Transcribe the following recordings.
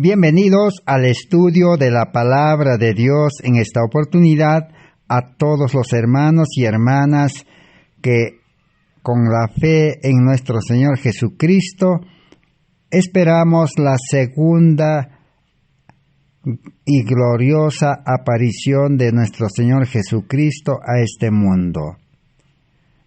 Bienvenidos al estudio de la Palabra de Dios. En esta oportunidad, a todos los hermanos y hermanas que con la fe en nuestro Señor Jesucristo esperamos la segunda y gloriosa aparición de nuestro Señor Jesucristo a este mundo.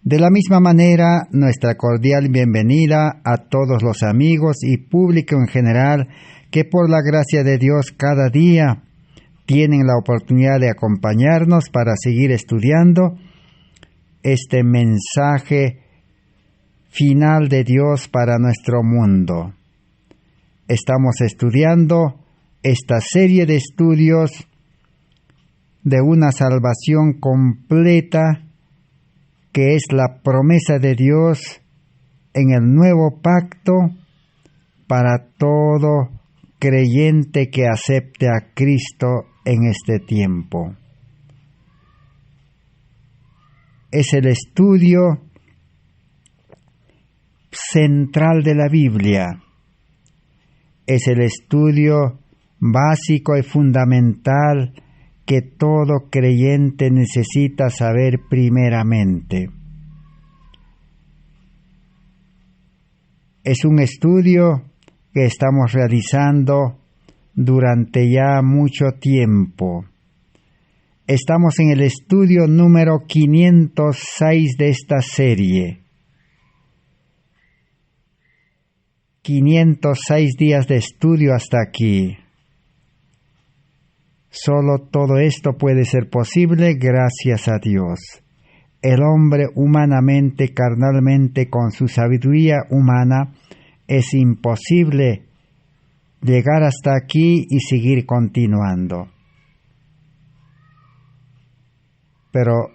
De la misma manera, nuestra cordial bienvenida a todos los amigos y público en general que por la gracia de Dios cada día tienen la oportunidad de acompañarnos para seguir estudiando este mensaje final de Dios para nuestro mundo. Estamos estudiando esta serie de estudios de una salvación completa que es la promesa de Dios en el nuevo pacto para todo creyente que acepte a Cristo en este tiempo. Es el estudio central de la Biblia. Es el estudio básico y fundamental que todo creyente necesita saber primeramente. Es un estudio que estamos realizando durante ya mucho tiempo. Estamos en el estudio número 506 de esta serie. 506 días de estudio hasta aquí. Solo todo esto puede ser posible gracias a Dios. El hombre humanamente, carnalmente, con su sabiduría humana, es imposible llegar hasta aquí y seguir continuando. Pero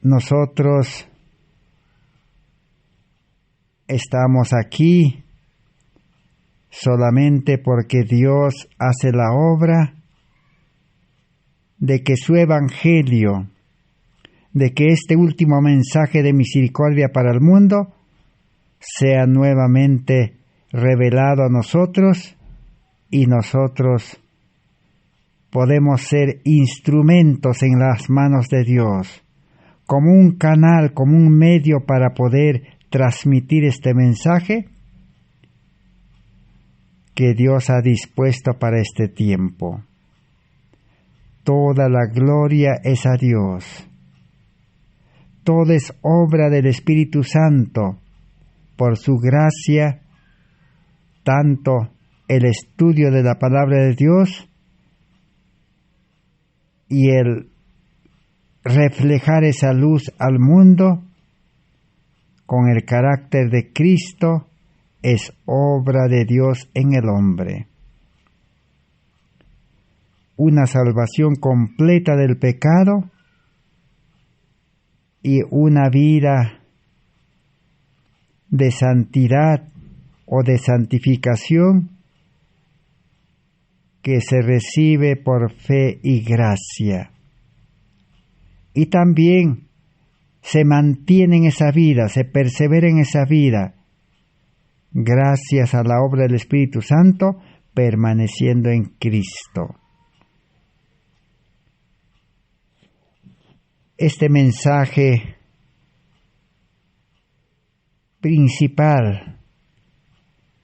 nosotros estamos aquí solamente porque Dios hace la obra de que su evangelio, de que este último mensaje de misericordia para el mundo sea nuevamente revelado a nosotros y nosotros podemos ser instrumentos en las manos de Dios, como un canal, como un medio para poder transmitir este mensaje que Dios ha dispuesto para este tiempo. Toda la gloria es a Dios. Todo es obra del Espíritu Santo. Por su gracia, tanto el estudio de la palabra de Dios y el reflejar esa luz al mundo con el carácter de Cristo es obra de Dios en el hombre. Una salvación completa del pecado y una vida de santidad o de santificación que se recibe por fe y gracia. Y también se mantiene en esa vida, se persevera en esa vida, gracias a la obra del Espíritu Santo, permaneciendo en Cristo. Este mensaje principal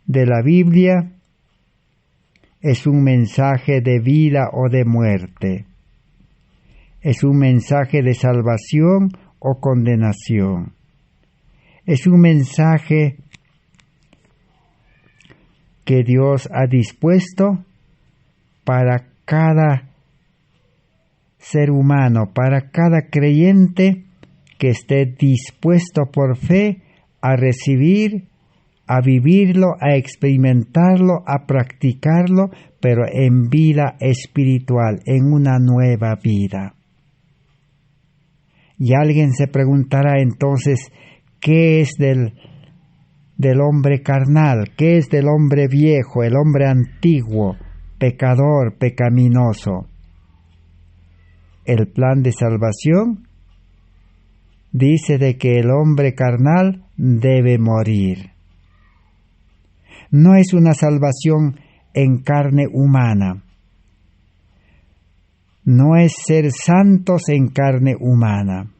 de la Biblia es un mensaje de vida o de muerte. Es un mensaje de salvación o condenación. Es un mensaje que Dios ha dispuesto para cada ser humano, para cada creyente que esté dispuesto por fe a recibir, a vivirlo, a experimentarlo, a practicarlo, pero en vida espiritual, en una nueva vida. Y alguien se preguntará entonces, ¿qué es del hombre carnal? ¿Qué es del hombre viejo, el hombre antiguo, pecador, pecaminoso? El plan de salvación dice de que el hombre carnal debe morir. No es una salvación en carne humana. No es ser santos en carne humana,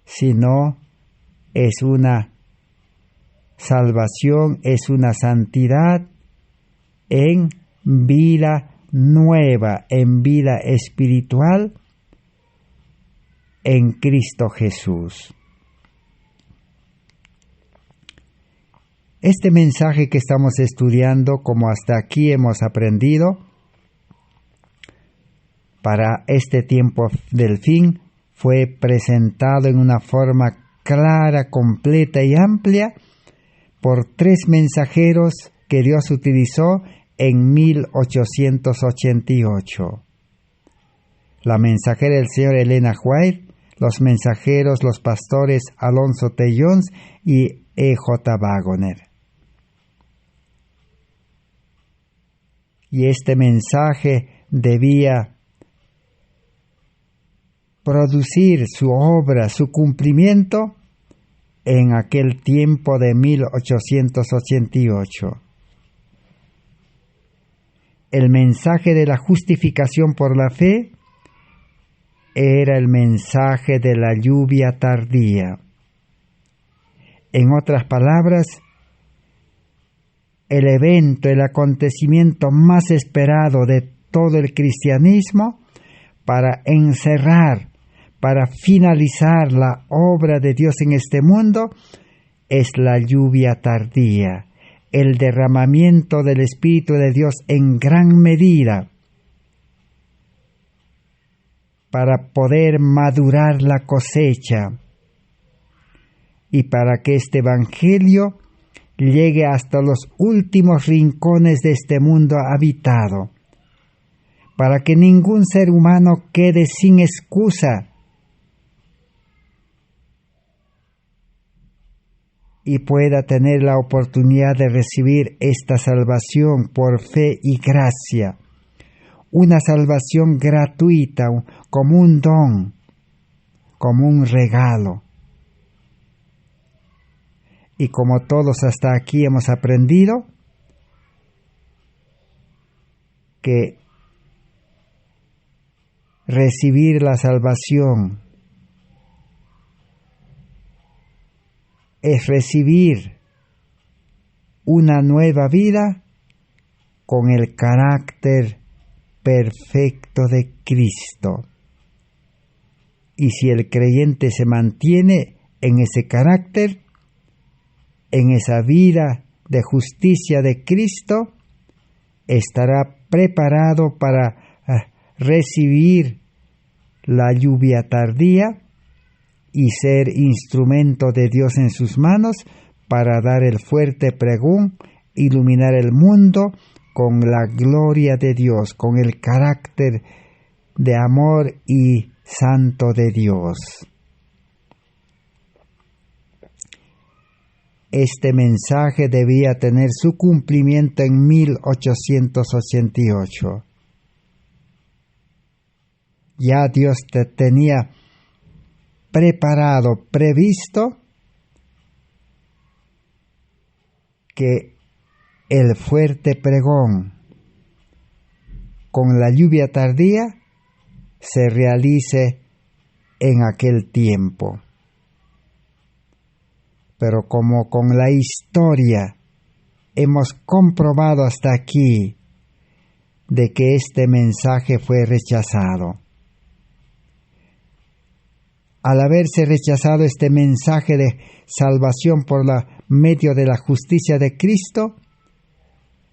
sino es una salvación, es una santidad en vida nueva, en vida espiritual en Cristo Jesús. Este mensaje que estamos estudiando, como hasta aquí hemos aprendido, para este tiempo del fin, fue presentado en una forma clara, completa y amplia por 3 mensajeros que Dios utilizó en 1888. La mensajera del Señor Elena White, los mensajeros, los pastores Alonzo T. Jones y E.J. Waggoner. Y este mensaje debía producir su obra, su cumplimiento en aquel tiempo de 1888. El mensaje de la justificación por la fe era el mensaje de la lluvia tardía. En otras palabras, el evento, el acontecimiento más esperado de todo el cristianismo para encerrar, para finalizar la obra de Dios en este mundo, es la lluvia tardía, el derramamiento del Espíritu de Dios en gran medida, para poder madurar la cosecha y para que este Evangelio llegue hasta los últimos rincones de este mundo habitado, para que ningún ser humano quede sin excusa y pueda tener la oportunidad de recibir esta salvación por fe y gracia. Una salvación gratuita, como un don, como un regalo. Y como todos hasta aquí hemos aprendido, que recibir la salvación es recibir una nueva vida con el carácter perfecto de Cristo. Y si el creyente se mantiene en ese carácter, en esa vida de justicia de Cristo, estará preparado para recibir la lluvia tardía y ser instrumento de Dios en sus manos para dar el fuerte pregón, iluminar el mundo con la gloria de Dios, con el carácter de amor y santo de Dios. Este mensaje debía tener su cumplimiento en 1888. Ya Dios tenía preparado, previsto que el fuerte pregón con la lluvia tardía se realice en aquel tiempo. Pero como con la historia hemos comprobado hasta aquí de que este mensaje fue rechazado. Al haberse rechazado este mensaje de salvación por medio de la justicia de Cristo,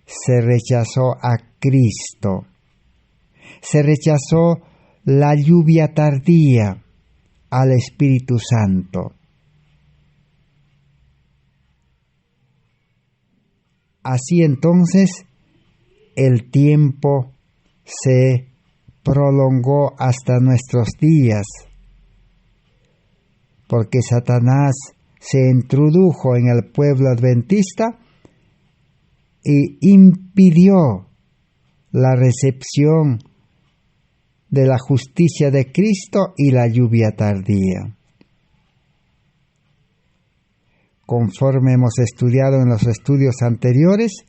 se rechazó a Cristo. Se rechazó la lluvia tardía al Espíritu Santo. Así entonces, el tiempo se prolongó hasta nuestros días, porque Satanás se introdujo en el pueblo adventista y impidió la recepción de la justicia de Cristo y la lluvia tardía. conforme hemos estudiado en los estudios anteriores,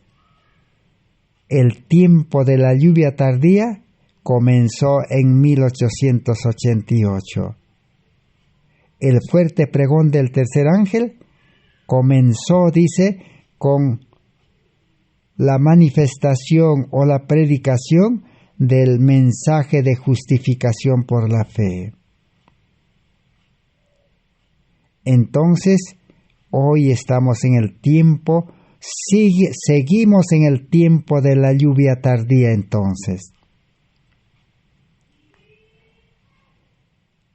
el tiempo de la lluvia tardía comenzó en 1888. El fuerte pregón del tercer ángel comenzó, dice, con la manifestación o la predicación del mensaje de justificación por la fe. Entonces, hoy estamos en el tiempo, seguimos en el tiempo de la lluvia tardía entonces.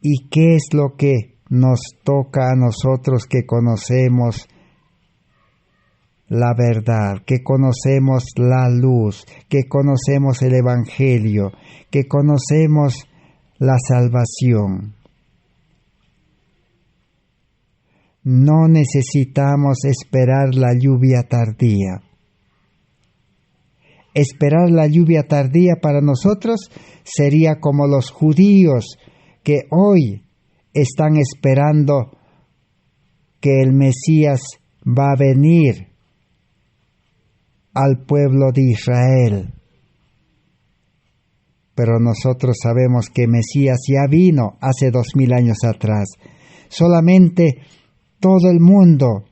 ¿Y qué es lo que nos toca a nosotros que conocemos la verdad, que conocemos la luz, que conocemos el Evangelio, que conocemos la salvación? No necesitamos esperar la lluvia tardía. Esperar la lluvia tardía para nosotros sería como los judíos que hoy están esperando que el Mesías va a venir al pueblo de Israel. Pero nosotros sabemos que Mesías ya vino hace 2000 años atrás. Solamente todo el mundo,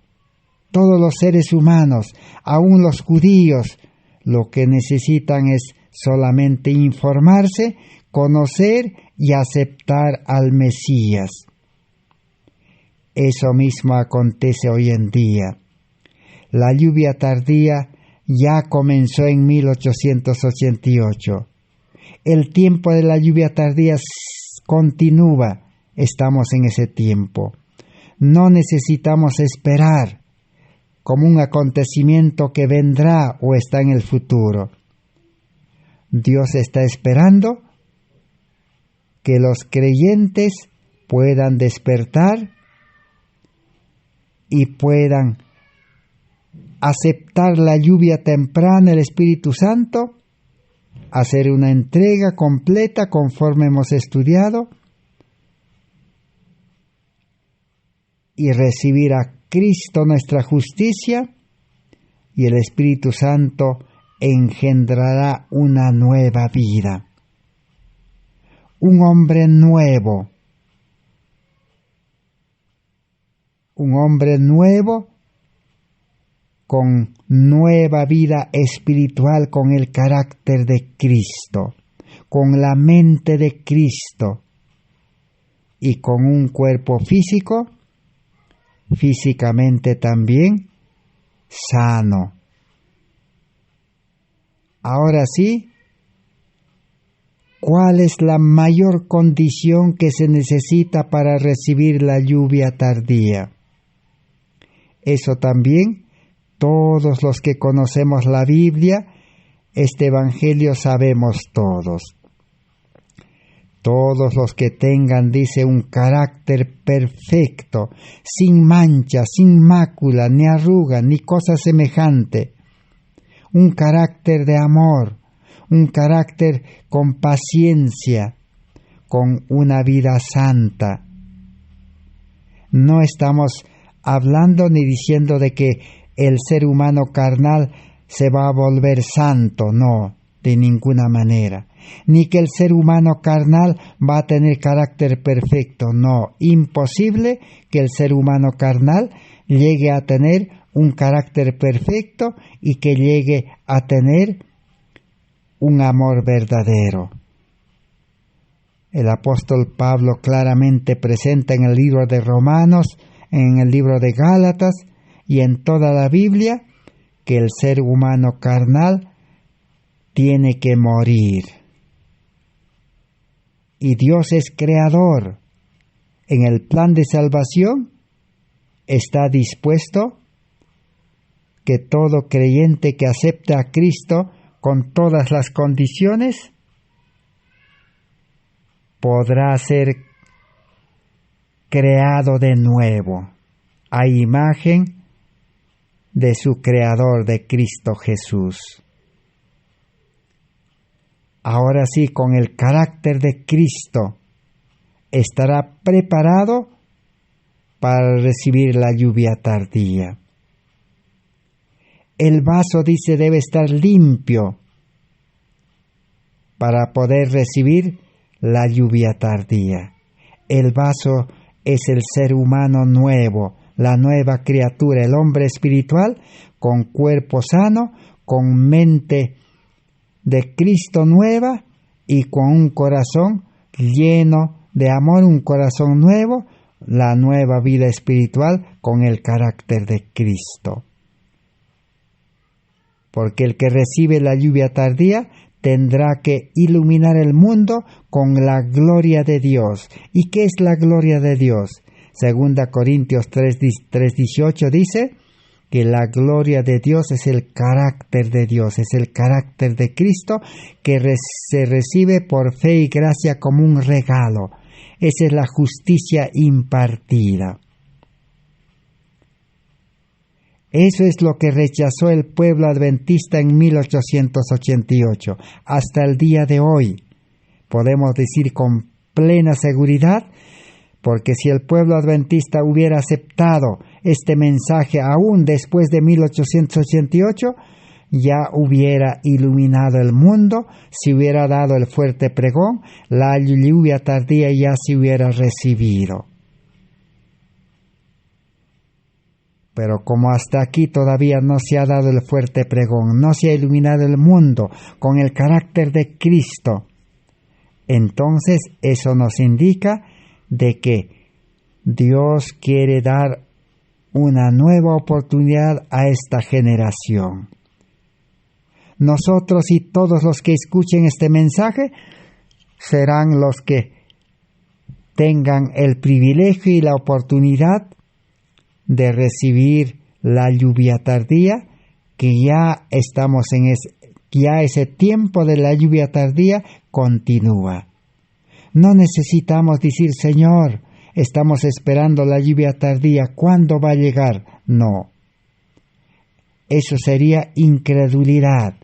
todos los seres humanos, aún los judíos, lo que necesitan es solamente informarse, conocer y aceptar al Mesías. Eso mismo acontece hoy en día. La lluvia tardía ya comenzó en 1888. El tiempo de la lluvia tardía continúa. Estamos en ese tiempo. No necesitamos esperar como un acontecimiento que vendrá o está en el futuro. Dios está esperando que los creyentes puedan despertar y puedan aceptar la lluvia temprana del Espíritu Santo, hacer una entrega completa conforme hemos estudiado y recibir a Cristo nuestra justicia, y el Espíritu Santo engendrará una nueva vida, un hombre nuevo con nueva vida espiritual, con el carácter de Cristo, con la mente de Cristo y con un cuerpo físicamente también sano. Ahora sí, ¿cuál es la mayor condición que se necesita para recibir la lluvia tardía? Eso también, todos los que conocemos la Biblia, este Evangelio sabemos todos. Todos los que tengan, dice, un carácter perfecto, sin mancha, sin mácula, ni arruga, ni cosa semejante. Un carácter de amor, un carácter con paciencia, con una vida santa. No estamos hablando ni diciendo de que el ser humano carnal se va a volver santo, no, de ninguna manera. Ni que el ser humano carnal va a tener carácter perfecto, no, imposible que el ser humano carnal llegue a tener un carácter perfecto y que llegue a tener un amor verdadero. El apóstol Pablo claramente presenta en el libro de Romanos, en el libro de Gálatas y en toda la Biblia que el ser humano carnal tiene que morir. Y Dios es creador. En el plan de salvación está dispuesto que todo creyente que acepte a Cristo con todas las condiciones podrá ser creado de nuevo a imagen de su Creador, de Cristo Jesús. Ahora sí, con el carácter de Cristo, estará preparado para recibir la lluvia tardía. El vaso, dice, debe estar limpio para poder recibir la lluvia tardía. El vaso es el ser humano nuevo, la nueva criatura, el hombre espiritual con cuerpo sano, con mente de Cristo nueva y con un corazón lleno de amor, un corazón nuevo, la nueva vida espiritual con el carácter de Cristo. Porque el que recibe la lluvia tardía tendrá que iluminar el mundo con la gloria de Dios. ¿Y qué es la gloria de Dios? 2 Corintios 3:18 dice que la gloria de Dios es el carácter de Dios, es el carácter de Cristo que se recibe por fe y gracia como un regalo. Esa es la justicia impartida. Eso es lo que rechazó el pueblo adventista en 1888. Hasta el día de hoy, podemos decir con plena seguridad, porque si el pueblo adventista hubiera aceptado este mensaje aún después de 1888, ya hubiera iluminado el mundo, se hubiera dado el fuerte pregón, la lluvia tardía ya se hubiera recibido. Pero como hasta aquí todavía no se ha dado el fuerte pregón, no se ha iluminado el mundo con el carácter de Cristo, entonces eso nos indica de que Dios quiere dar una nueva oportunidad a esta generación. Nosotros y todos los que escuchen este mensaje serán los que tengan el privilegio y la oportunidad de recibir la lluvia tardía, que ya estamos ya ese tiempo de la lluvia tardía continúa. No necesitamos decir, Señor, estamos esperando la lluvia tardía, ¿cuándo va a llegar? No. Eso sería incredulidad.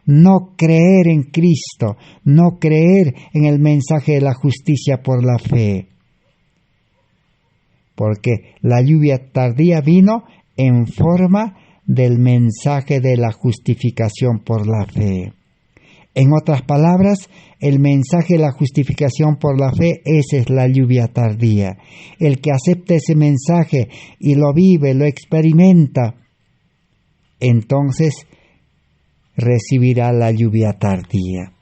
No creer en Cristo, no creer en el mensaje de la justicia por la fe. Porque la lluvia tardía vino en forma del mensaje de la justificación por la fe. En otras palabras, el mensaje de la justificación por la fe, esa es la lluvia tardía. El que acepta ese mensaje y lo vive, lo experimenta, entonces recibirá la lluvia tardía.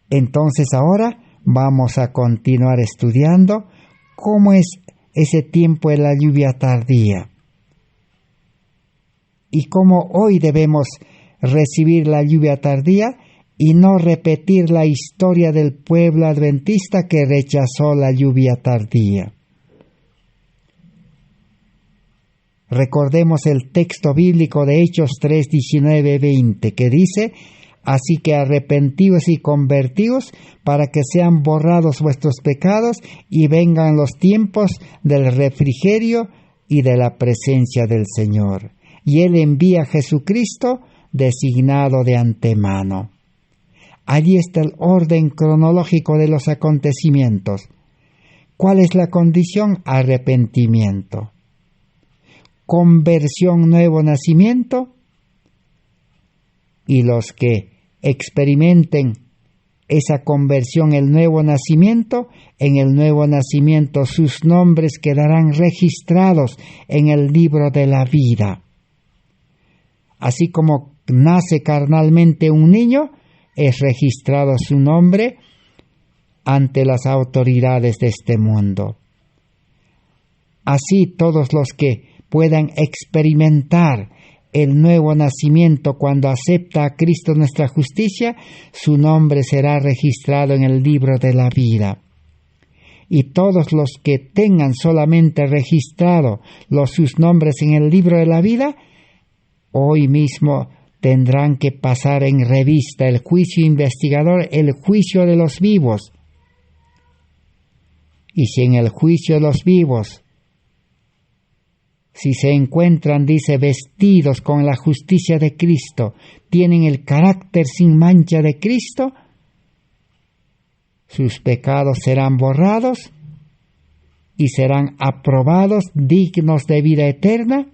Entonces ahora vamos a continuar estudiando cómo es ese tiempo de la lluvia tardía y cómo hoy debemos recibir la lluvia tardía y no repetir la historia del pueblo adventista que rechazó la lluvia tardía. Recordemos el texto bíblico de Hechos 3:19-20 que dice: así que arrepentíos y convertíos para que sean borrados vuestros pecados y vengan los tiempos del refrigerio y de la presencia del Señor. Y Él envía a Jesucristo designado de antemano. Allí está el orden cronológico de los acontecimientos. ¿Cuál es la condición? Arrepentimiento. Conversión, nuevo nacimiento. Y los que experimenten esa conversión, el nuevo nacimiento, en el nuevo nacimiento sus nombres quedarán registrados en el libro de la vida. Así como nace carnalmente un niño, es registrado su nombre ante las autoridades de este mundo. Así todos los que puedan experimentar el nuevo nacimiento cuando acepta a Cristo nuestra justicia, su nombre será registrado en el libro de la vida. Y todos los que tengan solamente registrado sus nombres en el libro de la vida, hoy mismo tendrán que pasar en revista el juicio investigador, el juicio de los vivos. Y si en el juicio de los vivos, si se encuentran, dice, vestidos con la justicia de Cristo, tienen el carácter sin mancha de Cristo, sus pecados serán borrados y serán aprobados, dignos de vida eterna,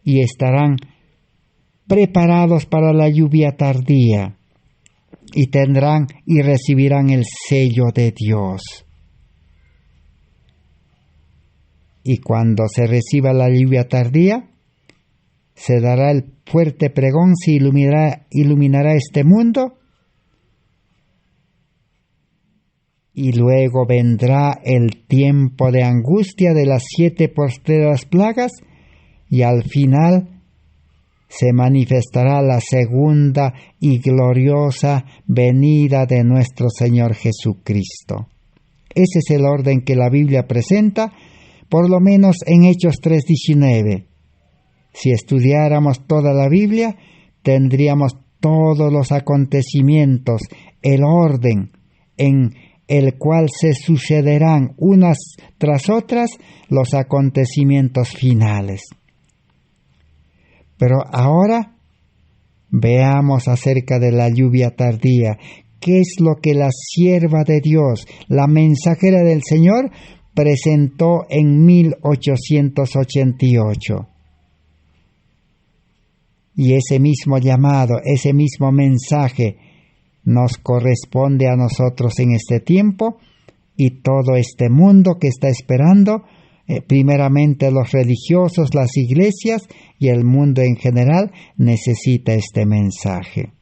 y estarán preparados para la lluvia tardía, y tendrán y recibirán el sello de Dios. Y cuando se reciba la lluvia tardía, se dará el fuerte pregón, se iluminará este mundo, y luego vendrá el tiempo de angustia de las 7 postreras plagas, y al final se manifestará la segunda y gloriosa venida de nuestro Señor Jesucristo. Ese es el orden que la Biblia presenta, por lo menos en Hechos 3:19. Si estudiáramos toda la Biblia, tendríamos todos los acontecimientos, el orden en el cual se sucederán unas tras otras los acontecimientos finales. Pero ahora veamos acerca de la lluvia tardía. ¿Qué es lo que la sierva de Dios, la mensajera del Señor, presentó en 1888? Y ese mismo llamado, ese mismo mensaje nos corresponde a nosotros en este tiempo, y todo este mundo que está esperando, primeramente los religiosos, las iglesias y el mundo en general, necesita este mensaje.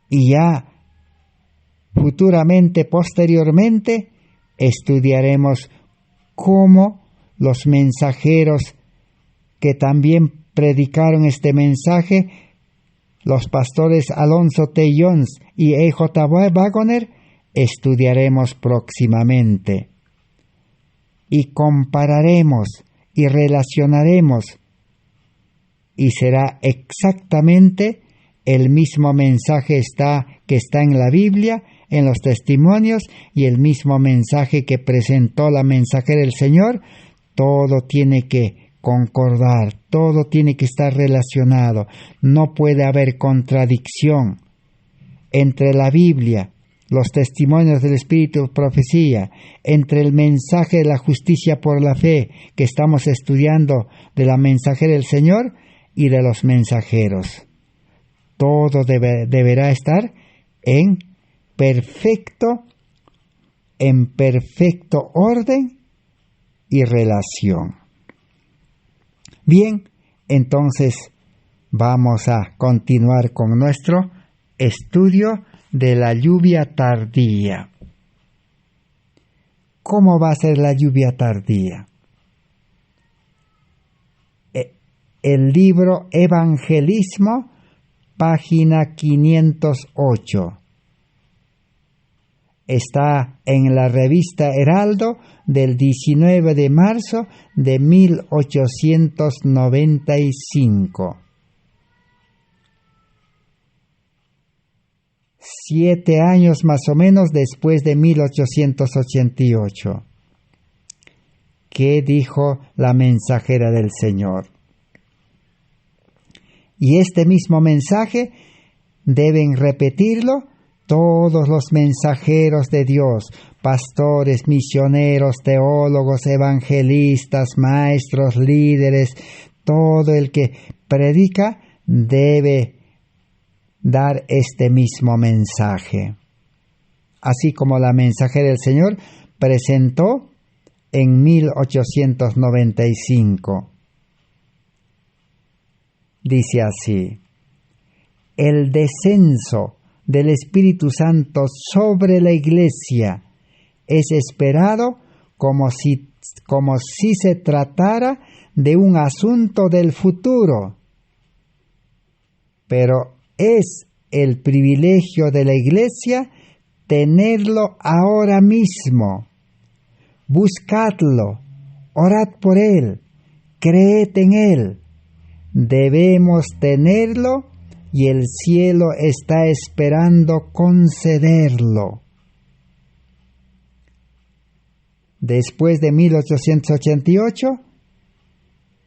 Y ya futuramente, posteriormente, estudiaremos cómo los mensajeros que también predicaron este mensaje, los pastores Alonzo T. Jones y E.J. Waggoner, estudiaremos próximamente. Y compararemos y relacionaremos, y será exactamente el mismo mensaje que está en la Biblia, en los testimonios, y el mismo mensaje que presentó la mensajera del Señor. Todo tiene que concordar, todo tiene que estar relacionado. No puede haber contradicción entre la Biblia, los testimonios del Espíritu, profecía, entre el mensaje de la justicia por la fe que estamos estudiando de la mensajera del Señor y de los mensajeros. Todo deberá estar en perfecto orden y relación. Bien, entonces vamos a continuar con nuestro estudio de la lluvia tardía. ¿Cómo va a ser la lluvia tardía? El libro Evangelismo, página 508. Está en la revista Heraldo del 19 de marzo de 1895. 7 años más o menos después de 1888. ¿Qué dijo la mensajera del Señor? Y este mismo mensaje deben repetirlo todos los mensajeros de Dios, pastores, misioneros, teólogos, evangelistas, maestros, líderes. Todo el que predica debe dar este mismo mensaje. Así como la mensajera del Señor presentó en 1895. Dice así: el descenso del Espíritu Santo sobre la Iglesia es esperado como si se tratara de un asunto del futuro, pero es el privilegio de la Iglesia tenerlo ahora mismo. Buscadlo, orad por él, creed en él. Debemos tenerlo y el cielo está esperando concederlo. Después de 1888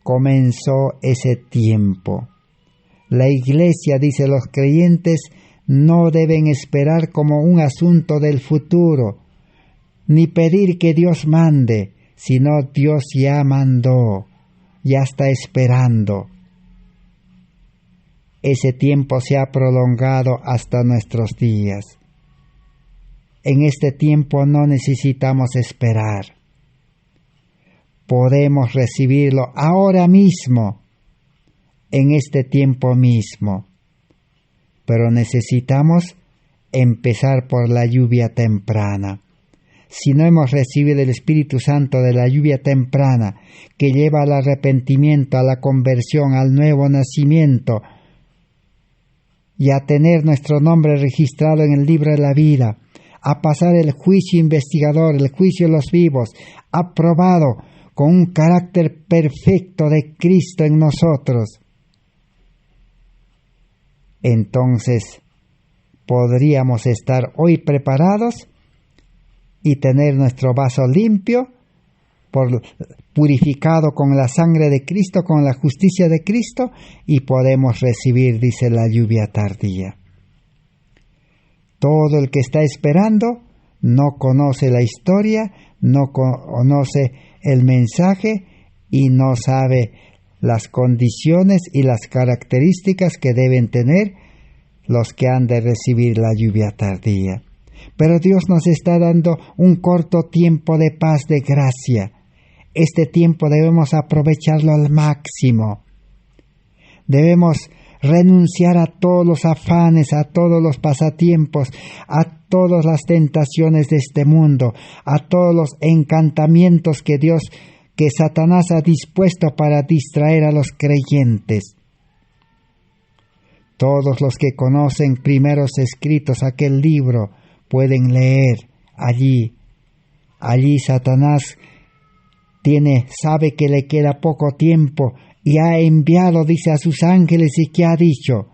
comenzó ese tiempo. La Iglesia, dice, los creyentes no deben esperar como un asunto del futuro, ni pedir que Dios mande, sino Dios ya mandó, ya está esperando. Ese tiempo se ha prolongado hasta nuestros días. En este tiempo no necesitamos esperar. Podemos recibirlo ahora mismo, en este tiempo mismo. Pero necesitamos empezar por la lluvia temprana. Si no hemos recibido el Espíritu Santo de la lluvia temprana, que lleva al arrepentimiento, a la conversión, al nuevo nacimiento, y a tener nuestro nombre registrado en el libro de la vida, a pasar el juicio investigador, el juicio de los vivos, aprobado con un carácter perfecto de Cristo en nosotros, entonces podríamos estar hoy preparados y tener nuestro vaso limpio, purificado con la sangre de Cristo, con la justicia de Cristo, y podemos recibir, dice, la lluvia tardía. Todo el que está esperando no conoce la historia, no conoce el mensaje y no sabe las condiciones y las características que deben tener los que han de recibir la lluvia tardía. Pero Dios nos está dando un corto tiempo de paz, de gracia. Este tiempo debemos aprovecharlo al máximo. Debemos renunciar a todos los afanes, a todos los pasatiempos, a todas las tentaciones de este mundo, a todos los encantamientos que Satanás ha dispuesto para distraer a los creyentes. Todos los que conocen primeros escritos, aquel libro, pueden leer allí. Allí Satanás sabe que le queda poco tiempo y ha enviado, dice, a sus ángeles, y que ha dicho: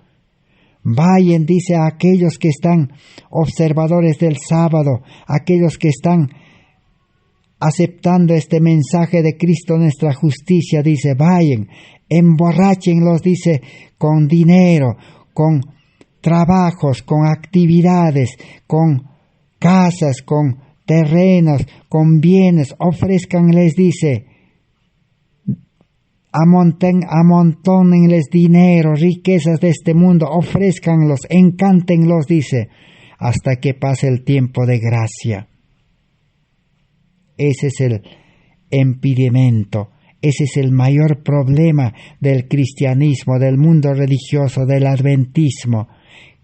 vayan, dice, a aquellos que están observadores del sábado, aquellos que están aceptando este mensaje de Cristo, nuestra justicia, dice, vayan, emborráchenlos, dice, con dinero, con trabajos, con actividades, con casas, con terrenos, con bienes, ofrézcanles, dice, amontónenles dinero, riquezas de este mundo, ofrézcanlos, encántenlos, dice, hasta que pase el tiempo de gracia. Ese es el impedimento, ese es el mayor problema del cristianismo, del mundo religioso, del adventismo,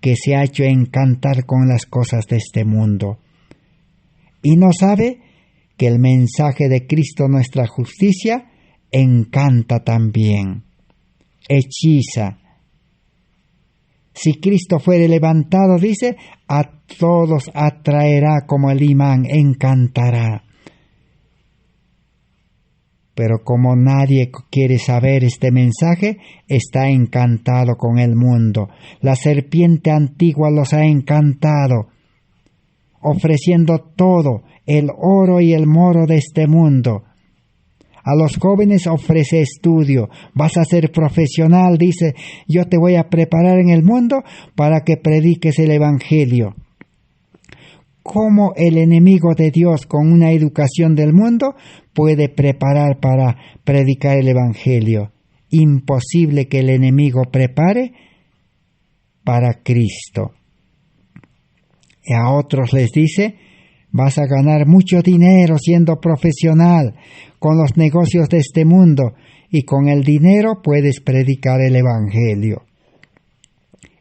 que se ha hecho encantar con las cosas de este mundo. Y no sabe que el mensaje de Cristo, nuestra justicia, encanta también, hechiza. Si Cristo fuere levantado, dice, a todos atraerá como el imán, encantará. Pero como nadie quiere saber este mensaje, está encantado con el mundo. La serpiente antigua los ha encantado, ofreciendo todo, el oro y el moro de este mundo. A los jóvenes ofrece estudio. Vas a ser profesional, dice, yo te voy a preparar en el mundo para que prediques el Evangelio. ¿Cómo el enemigo de Dios, con una educación del mundo, puede preparar para predicar el Evangelio? Imposible que el enemigo prepare para Cristo. Y a otros les dice, vas a ganar mucho dinero siendo profesional con los negocios de este mundo, y con el dinero puedes predicar el Evangelio.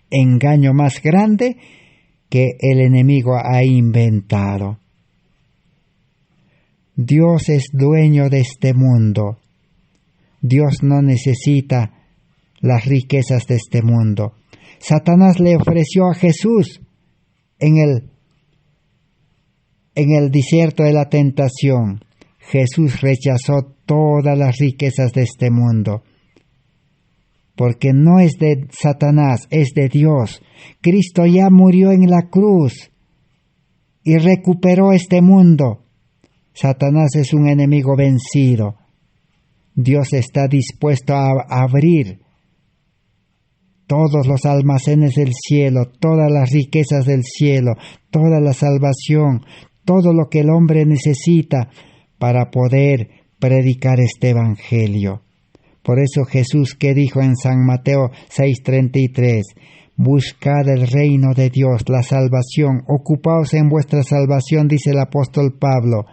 Engaño más grande que el enemigo ha inventado. Dios es dueño de este mundo. Dios no necesita las riquezas de este mundo. Satanás le ofreció a Jesús en el desierto de la tentación. Jesús rechazó todas las riquezas de este mundo, porque no es de Satanás, es de Dios. Cristo ya murió en la cruz y recuperó este mundo. Satanás es un enemigo vencido. Dios está dispuesto a abrir todos los almacenes del cielo, todas las riquezas del cielo, toda la salvación, todo lo que el hombre necesita para poder predicar este evangelio. Por eso Jesús, que dijo en San Mateo 6:33, buscad el reino de Dios, la salvación, ocupaos en vuestra salvación, dice el apóstol Pablo,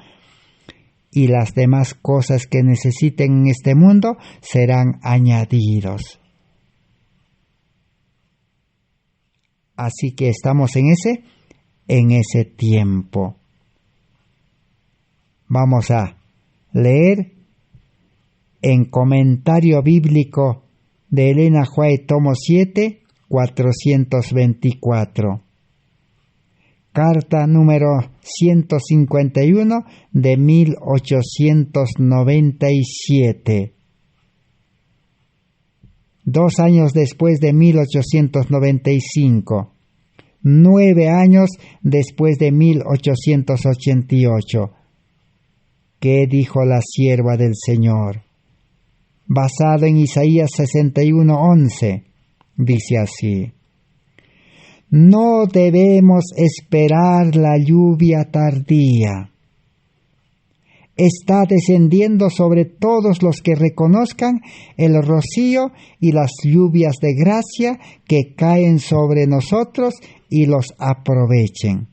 y las demás cosas que necesiten en este mundo serán añadidos. Así que estamos en ese tiempo. Vamos a leer en Comentario Bíblico de Elena White, tomo 7, 424. Carta número 151 de 1897. 2 años después de 1895. 9 años después de 1888. ¿Qué dijo la sierva del Señor? Basado en Isaías 61:11, dice así: no debemos esperar la lluvia tardía. Está descendiendo sobre todos los que reconozcan el rocío y las lluvias de gracia que caen sobre nosotros y los aprovechen.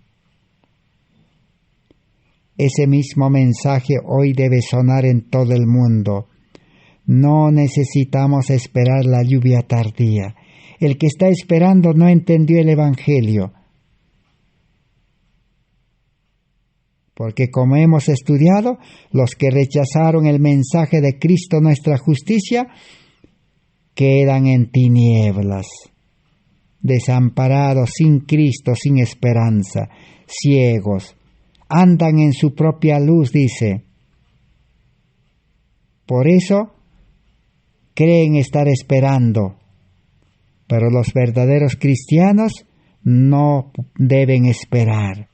Ese mismo mensaje hoy debe sonar en todo el mundo. No necesitamos esperar la lluvia tardía. El que está esperando no entendió el Evangelio. Porque como hemos estudiado, los que rechazaron el mensaje de Cristo nuestra justicia, quedan en tinieblas, desamparados, sin Cristo, sin esperanza, ciegos, andan en su propia luz, dice. Por eso creen estar esperando, pero los verdaderos cristianos no deben esperar.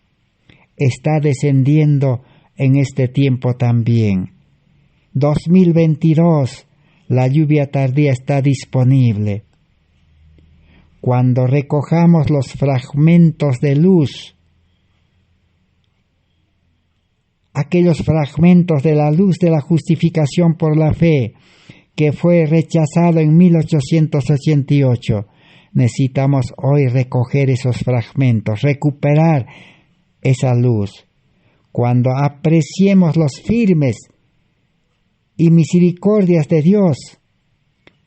Está descendiendo en este tiempo también. 2022, la lluvia tardía está disponible. Cuando recojamos los fragmentos de luz, aquellos fragmentos de la luz de la justificación por la fe, que fue rechazado en 1888, necesitamos hoy recoger esos fragmentos, recuperar esa luz. Cuando apreciemos los firmes y misericordias de Dios,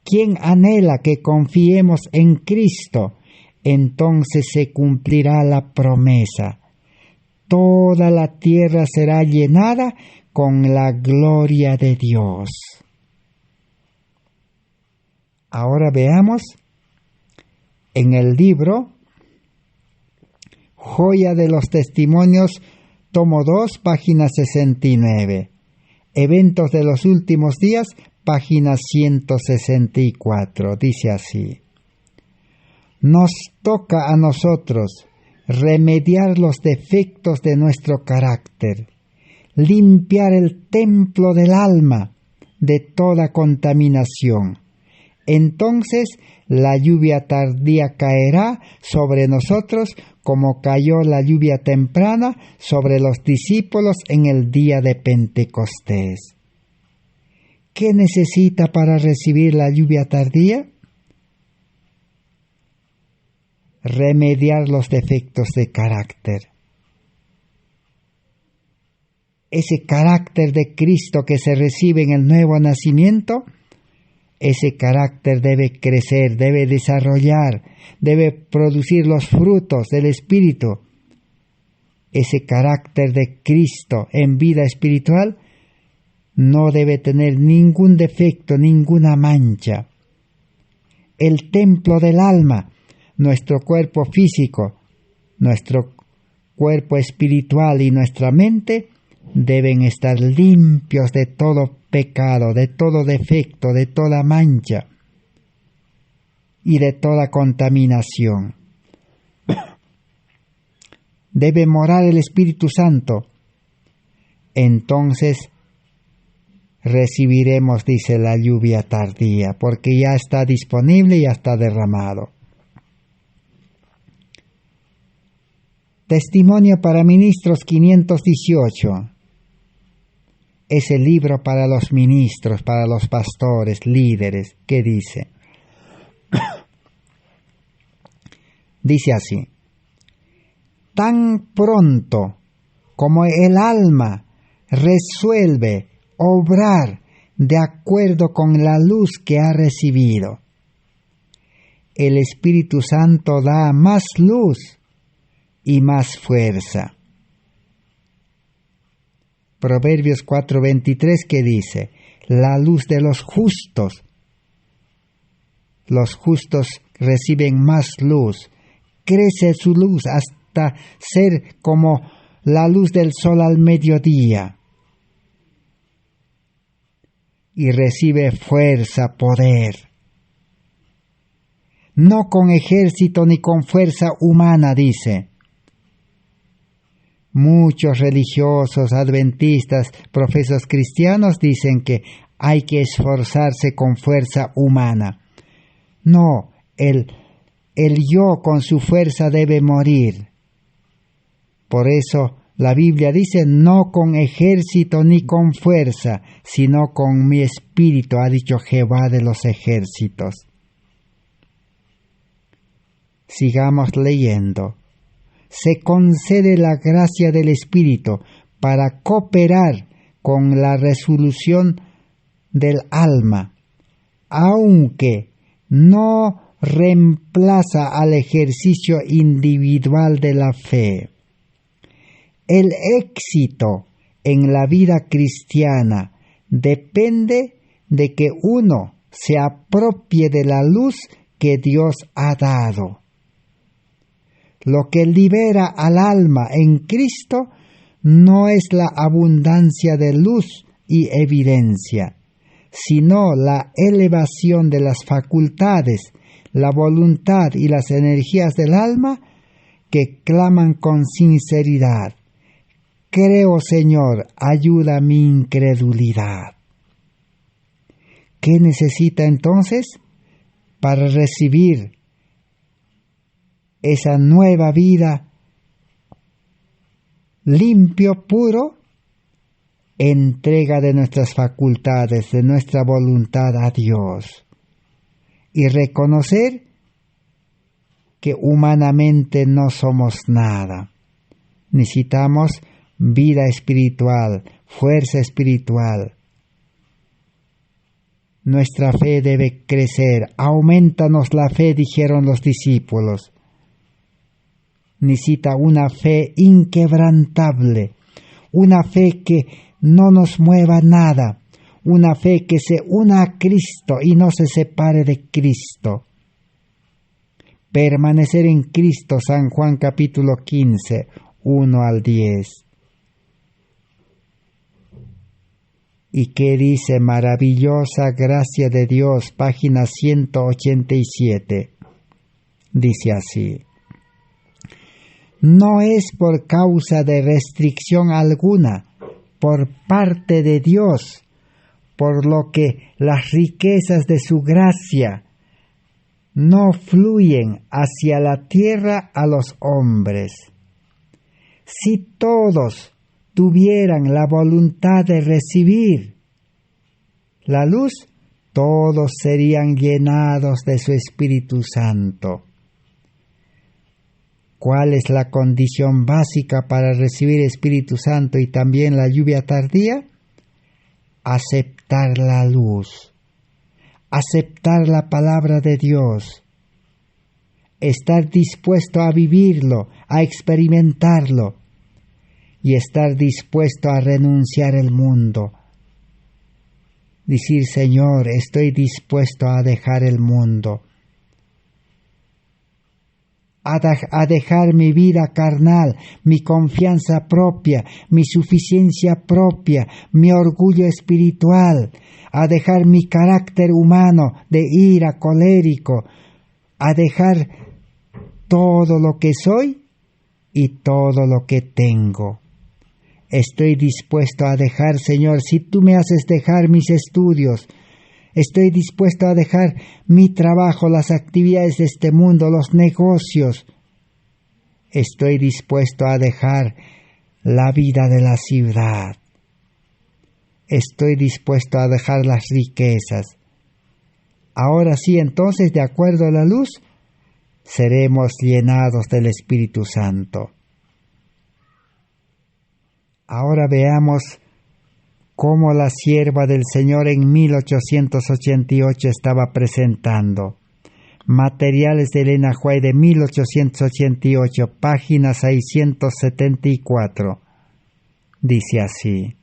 quien anhela que confiemos en Cristo, entonces se cumplirá la promesa. Toda la tierra será llenada con la gloria de Dios. Ahora veamos en el libro Joya de los Testimonios, tomo 2, página 69. Eventos de los últimos días, página 164. Dice así: nos toca a nosotros remediar los defectos de nuestro carácter, limpiar el templo del alma de toda contaminación. Entonces la lluvia tardía caerá sobre nosotros como cayó la lluvia temprana sobre los discípulos en el día de Pentecostés. ¿Qué necesita para recibir la lluvia tardía? Remediar los defectos de carácter. Ese carácter de Cristo que se recibe en el nuevo nacimiento, ese carácter debe crecer, debe desarrollar, debe producir los frutos del Espíritu. Ese carácter de Cristo en vida espiritual no debe tener ningún defecto, ninguna mancha. El templo del alma, nuestro cuerpo físico, nuestro cuerpo espiritual y nuestra mente deben estar limpios de todo pecado, de todo defecto, de toda mancha y de toda contaminación. Debe morar el Espíritu Santo. Entonces recibiremos, dice, la lluvia tardía, porque ya está disponible y ya está derramado. Testimonio para Ministros 518. Es el libro para los ministros, para los pastores, líderes, que dice. Dice así: tan pronto como el alma resuelve obrar de acuerdo con la luz que ha recibido, el Espíritu Santo da más luz y más fuerza. Proverbios 4:23 que dice: la luz de los justos reciben más luz, crece su luz hasta ser como la luz del sol al mediodía, y recibe fuerza, poder. No con ejército ni con fuerza humana, dice. Muchos religiosos, adventistas, profesos cristianos dicen que hay que esforzarse con fuerza humana. No, el yo con su fuerza debe morir. Por eso la Biblia dice: no con ejército ni con fuerza, sino con mi espíritu, ha dicho Jehová de los ejércitos. Sigamos leyendo. Se concede la gracia del Espíritu para cooperar con la resolución del alma, aunque no reemplaza al ejercicio individual de la fe. El éxito en la vida cristiana depende de que uno se apropie de la luz que Dios ha dado. Lo que libera al alma en Cristo no es la abundancia de luz y evidencia, sino la elevación de las facultades, la voluntad y las energías del alma que claman con sinceridad: creo, Señor, ayuda mi incredulidad. ¿Qué necesita entonces para recibir esa nueva vida? Limpio, puro, entrega de nuestras facultades, de nuestra voluntad a Dios, y reconocer que humanamente no somos nada. Necesitamos vida espiritual, fuerza espiritual. Nuestra fe debe crecer. Aumentanos la fe, dijeron los discípulos. Necesita una fe inquebrantable, una fe que no nos mueva nada, una fe que se una a Cristo y no se separe de Cristo. Permanecer en Cristo, San Juan capítulo 15, 1 al 10. ¿Y qué dice? Maravillosa gracia de Dios, página 187. Dice así: no es por causa de restricción alguna, por parte de Dios, por lo que las riquezas de su gracia no fluyen hacia la tierra a los hombres. Si todos tuvieran la voluntad de recibir la luz, todos serían llenados de su Espíritu Santo. ¿Cuál es la condición básica para recibir Espíritu Santo y también la lluvia tardía? Aceptar la luz, aceptar la palabra de Dios, estar dispuesto a vivirlo, a experimentarlo y estar dispuesto a renunciar al mundo. Decir: Señor, estoy dispuesto a dejar el mundo, a dejar mi vida carnal, mi confianza propia, mi suficiencia propia, mi orgullo espiritual, a dejar mi carácter humano de ira, colérico, a dejar todo lo que soy y todo lo que tengo. Estoy dispuesto a dejar, Señor, si tú me haces dejar mis estudios, estoy dispuesto a dejar mi trabajo, las actividades de este mundo, los negocios. Estoy dispuesto a dejar la vida de la ciudad. Estoy dispuesto a dejar las riquezas. Ahora sí, entonces, de acuerdo a la luz, seremos llenados del Espíritu Santo. Ahora veamos cómo la sierva del Señor en 1888 estaba presentando. Materiales de Elena White de 1888, página 674. Dice así: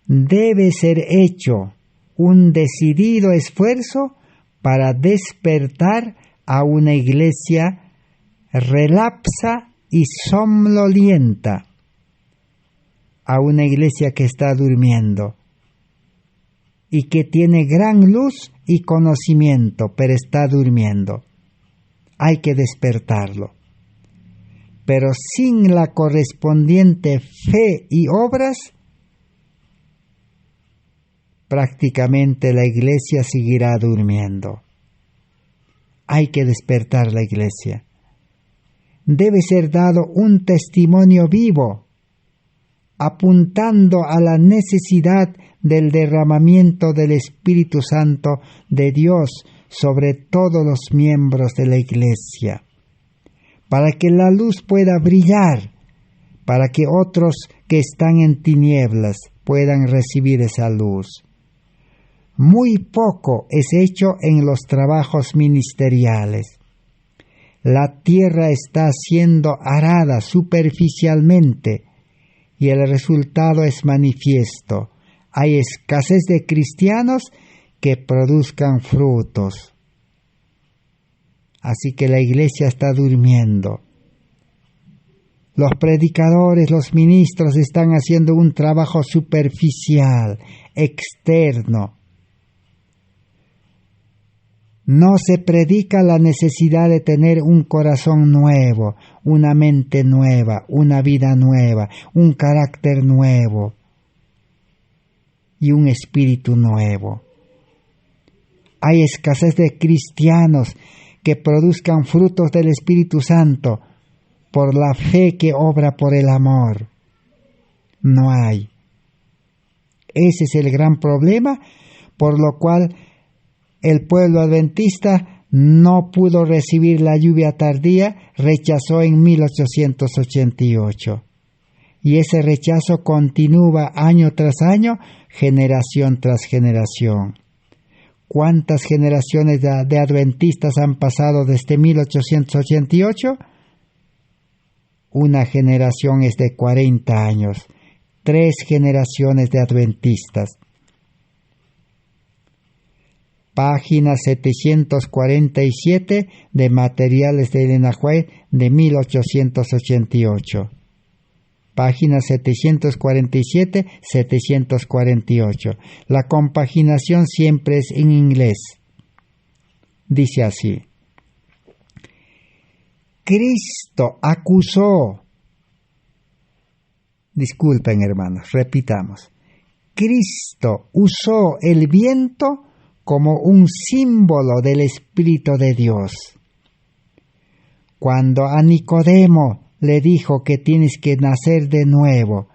debe ser hecho un decidido esfuerzo para despertar a una iglesia relapsa y somnolienta, a una iglesia que está durmiendo y que tiene gran luz y conocimiento, pero está durmiendo. Hay que despertarlo. Pero sin la correspondiente fe y obras, prácticamente la iglesia seguirá durmiendo. Hay que despertar la iglesia. Debe ser dado un testimonio vivo, apuntando a la necesidad del derramamiento del Espíritu Santo de Dios sobre todos los miembros de la iglesia, para que la luz pueda brillar, para que otros que están en tinieblas puedan recibir esa luz. Muy poco es hecho en los trabajos ministeriales. La tierra está siendo arada superficialmente y el resultado es manifiesto. Hay escasez de cristianos que produzcan frutos. Así que la iglesia está durmiendo. Los predicadores, los ministros están haciendo un trabajo superficial, externo. No se predica la necesidad de tener un corazón nuevo, una mente nueva, una vida nueva, un carácter nuevo y un espíritu nuevo. Hay escasez de cristianos que produzcan frutos del Espíritu Santo por la fe que obra por el amor. No hay. Ese es el gran problema, por lo cual el pueblo adventista no pudo recibir la lluvia tardía, rechazó en 1888. Y ese rechazo continúa año tras año, generación tras generación. ¿Cuántas generaciones de adventistas han pasado desde 1888? Una generación es de 40 años, 3 generaciones de adventistas. Página 747 de Materiales de Elena White de 1888. Página 747-748. La compaginación siempre es en inglés. Dice así: Cristo acusó. Disculpen, hermanos, repitamos. Cristo usó el viento como un símbolo del Espíritu de Dios. Cuando a Nicodemo le dijo que tienes que nacer de nuevo,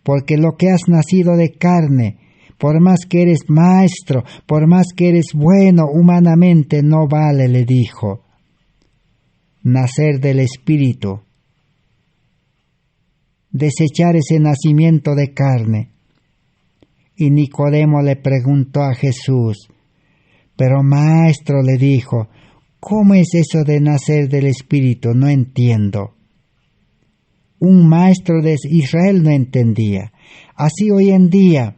porque lo que has nacido de carne, por más que eres maestro, por más que eres bueno humanamente, no vale, le dijo. Nacer del Espíritu, desechar ese nacimiento de carne. Y Nicodemo le preguntó a Jesús, pero maestro, le dijo, ¿cómo es eso de nacer del Espíritu? No entiendo. Un maestro de Israel no entendía. Así hoy en día,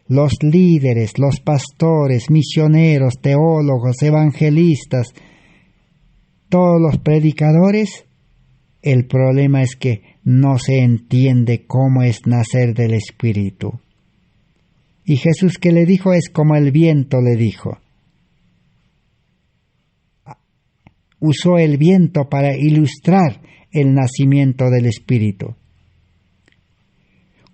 los líderes, los pastores, misioneros, teólogos, evangelistas, todos los predicadores, el problema es que no se entiende cómo es nacer del Espíritu. Y Jesús, que le dijo, es como el viento, le dijo. Usó el viento para ilustrar el nacimiento del Espíritu.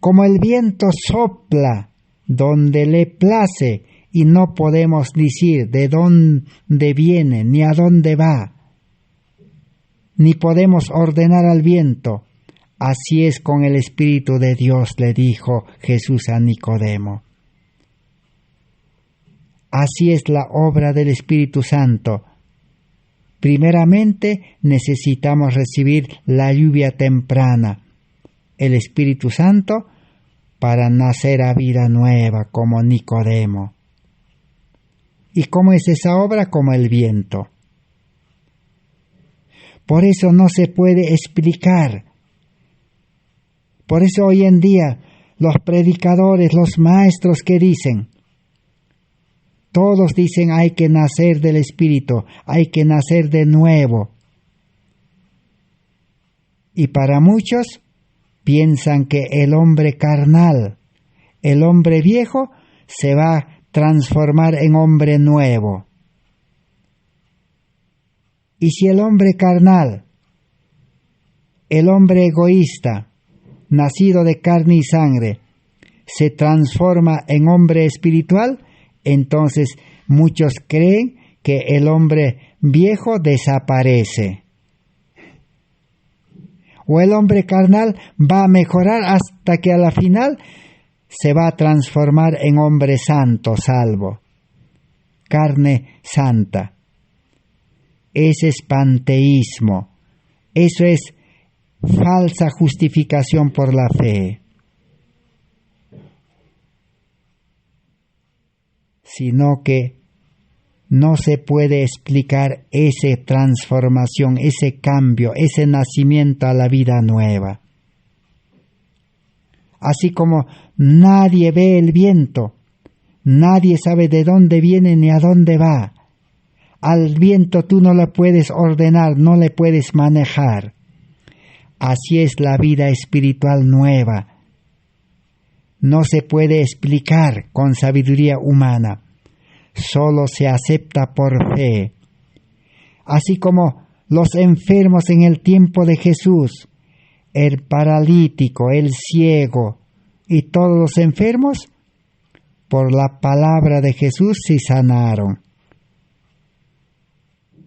Como el viento sopla donde le place y no podemos decir de dónde viene, ni a dónde va, ni podemos ordenar al viento. Así es con el Espíritu de Dios, le dijo Jesús a Nicodemo. Así es la obra del Espíritu Santo. Primeramente necesitamos recibir la lluvia temprana, el Espíritu Santo, para nacer a vida nueva como Nicodemo. ¿Y cómo es esa obra? Como el viento. Por eso no se puede explicar. Por eso hoy en día los predicadores, los maestros que dicen, todos dicen hay que nacer del Espíritu, hay que nacer de nuevo. Y para muchos piensan que el hombre carnal, el hombre viejo, se va a transformar en hombre nuevo. Y si el hombre carnal, el hombre egoísta, nacido de carne y sangre, se transforma en hombre espiritual, entonces muchos creen que el hombre viejo desaparece. O el hombre carnal va a mejorar hasta que a la final se va a transformar en hombre santo, salvo. Carne santa. Ese es panteísmo. Eso es falsa justificación por la fe. Sino que no se puede explicar esa transformación, ese cambio, ese nacimiento a la vida nueva. Así como nadie ve el viento, nadie sabe de dónde viene ni a dónde va. Al viento tú no le puedes ordenar, no le puedes manejar. Así es la vida espiritual nueva. No se puede explicar con sabiduría humana. Solo se acepta por fe. Así como los enfermos en el tiempo de Jesús, el paralítico, el ciego y todos los enfermos, por la palabra de Jesús se sanaron.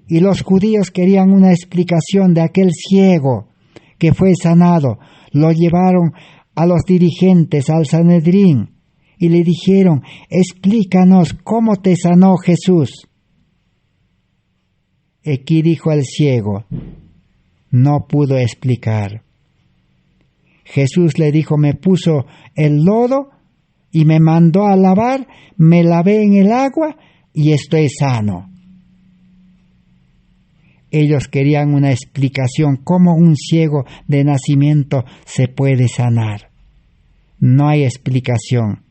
Y los judíos querían una explicación de aquel ciego que fue sanado. Lo llevaron a los dirigentes, al Sanedrín, y le dijeron, explícanos cómo te sanó Jesús. Aquí dijo el ciego, no pudo explicar. Jesús le dijo, me puso el lodo y me mandó a lavar, me lavé en el agua y estoy sano. Ellos querían una explicación, cómo un ciego de nacimiento se puede sanar. No hay explicación.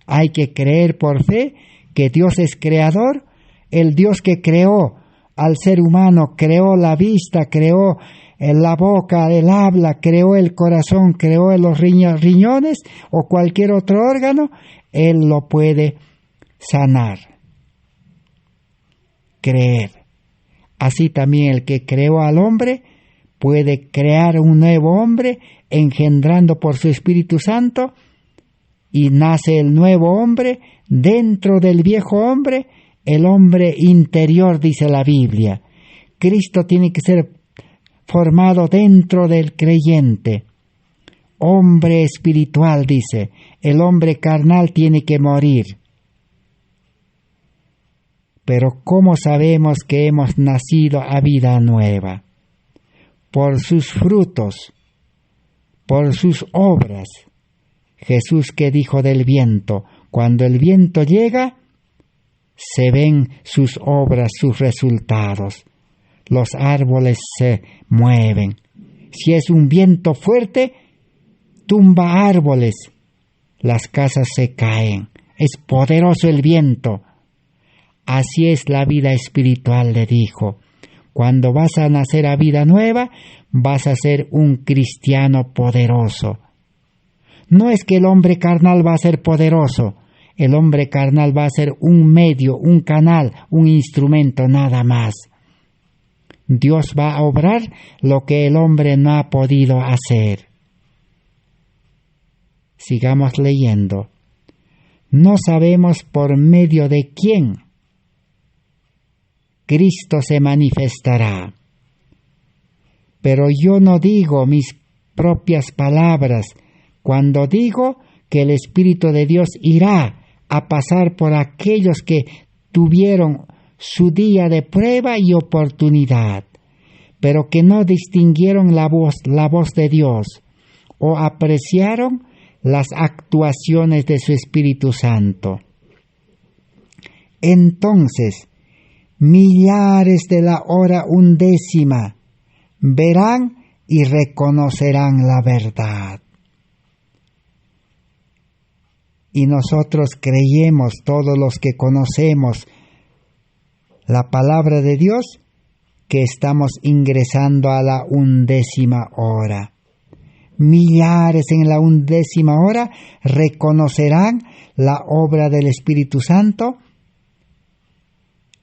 Hay que creer por fe que Dios es creador, el Dios que creó al ser humano, creó la vista, creó la boca, el habla, creó el corazón, creó los riñones o cualquier otro órgano, Él lo puede sanar. Creer. Así también el que creó al hombre puede crear un nuevo hombre, engendrando por su Espíritu Santo, y nace el nuevo hombre dentro del viejo hombre, el hombre interior, dice la Biblia. Cristo tiene que ser formado dentro del creyente. Hombre espiritual, dice. El hombre carnal tiene que morir. Pero ¿cómo sabemos que hemos nacido a vida nueva? Por sus frutos, por sus obras. Jesús que dijo del viento, cuando el viento llega, se ven sus obras, sus resultados. Los árboles se mueven. Si es un viento fuerte, tumba árboles. Las casas se caen. Es poderoso el viento. Así es la vida espiritual, le dijo. Cuando vas a nacer a vida nueva, vas a ser un cristiano poderoso. No es que el hombre carnal va a ser poderoso. El hombre carnal va a ser un medio, un canal, un instrumento, nada más. Dios va a obrar lo que el hombre no ha podido hacer. Sigamos leyendo. No sabemos por medio de quién Cristo se manifestará. Pero yo no digo mis propias palabras cuando digo que el Espíritu de Dios irá a pasar por aquellos que tuvieron su día de prueba y oportunidad, pero que no distinguieron la voz de Dios o apreciaron las actuaciones de su Espíritu Santo. Entonces, millares de la hora 11 verán y reconocerán la verdad. Y nosotros creemos, todos los que conocemos la palabra de Dios, que estamos ingresando a la 11 hora. Millares en la 11 hora reconocerán la obra del Espíritu Santo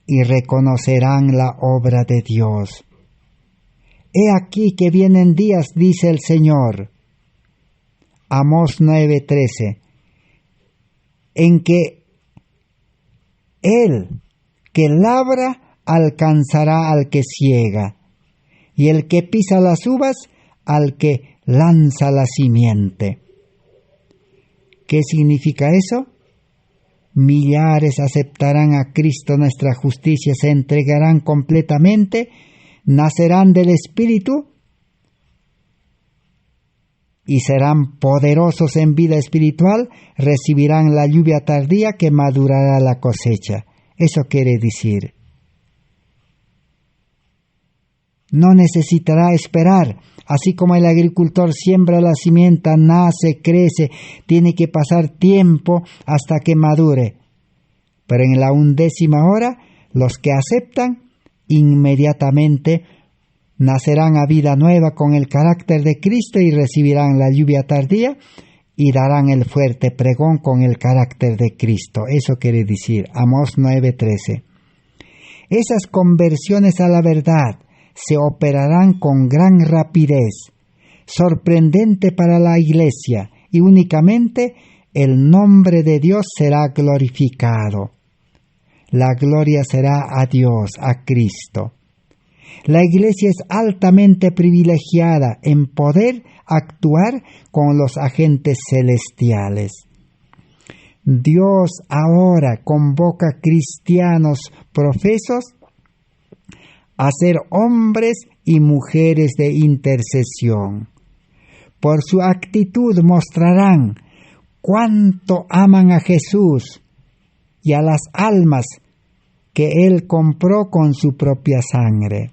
y reconocerán la obra de Dios. He aquí que vienen días, dice el Señor, Amós 9:13, en que el que labra alcanzará al que siega, y el que pisa las uvas al que lanza la simiente. ¿Qué significa eso? Millares aceptarán a Cristo, nuestra justicia, se entregarán completamente, nacerán del Espíritu y serán poderosos en vida espiritual, recibirán la lluvia tardía que madurará la cosecha. Eso quiere decir, no necesitará esperar. Así como el agricultor siembra la simiente, nace, crece, tiene que pasar tiempo hasta que madure. Pero en la 11 hora, los que aceptan, inmediatamente nacerán a vida nueva con el carácter de Cristo y recibirán la lluvia tardía y darán el fuerte pregón con el carácter de Cristo. Eso quiere decir, Amós 9:13. Esas conversiones a la verdad se operarán con gran rapidez, sorprendente para la Iglesia, y únicamente el nombre de Dios será glorificado. La gloria será a Dios, a Cristo. La Iglesia es altamente privilegiada en poder actuar con los agentes celestiales. Dios ahora convoca cristianos profesos a ser hombres y mujeres de intercesión. Por su actitud mostrarán cuánto aman a Jesús y a las almas que Él compró con su propia sangre.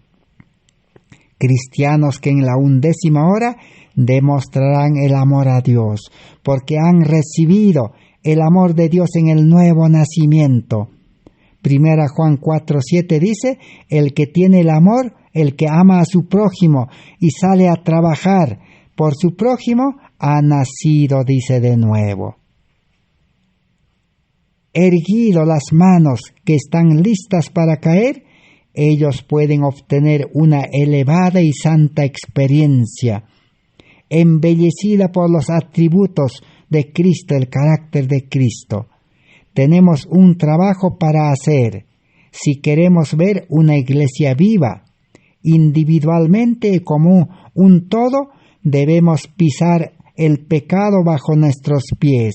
Cristianos que en la 11 hora demostrarán el amor a Dios, porque han recibido el amor de Dios en el nuevo nacimiento. 1 Juan 4:7 dice, el que tiene el amor, el que ama a su prójimo y sale a trabajar por su prójimo, ha nacido, dice, de nuevo. Erguido las manos que están listas para caer, ellos pueden obtener una elevada y santa experiencia, embellecida por los atributos de Cristo, el carácter de Cristo. Tenemos un trabajo para hacer si queremos ver una iglesia viva. Individualmente y como un todo, debemos pisar el pecado bajo nuestros pies.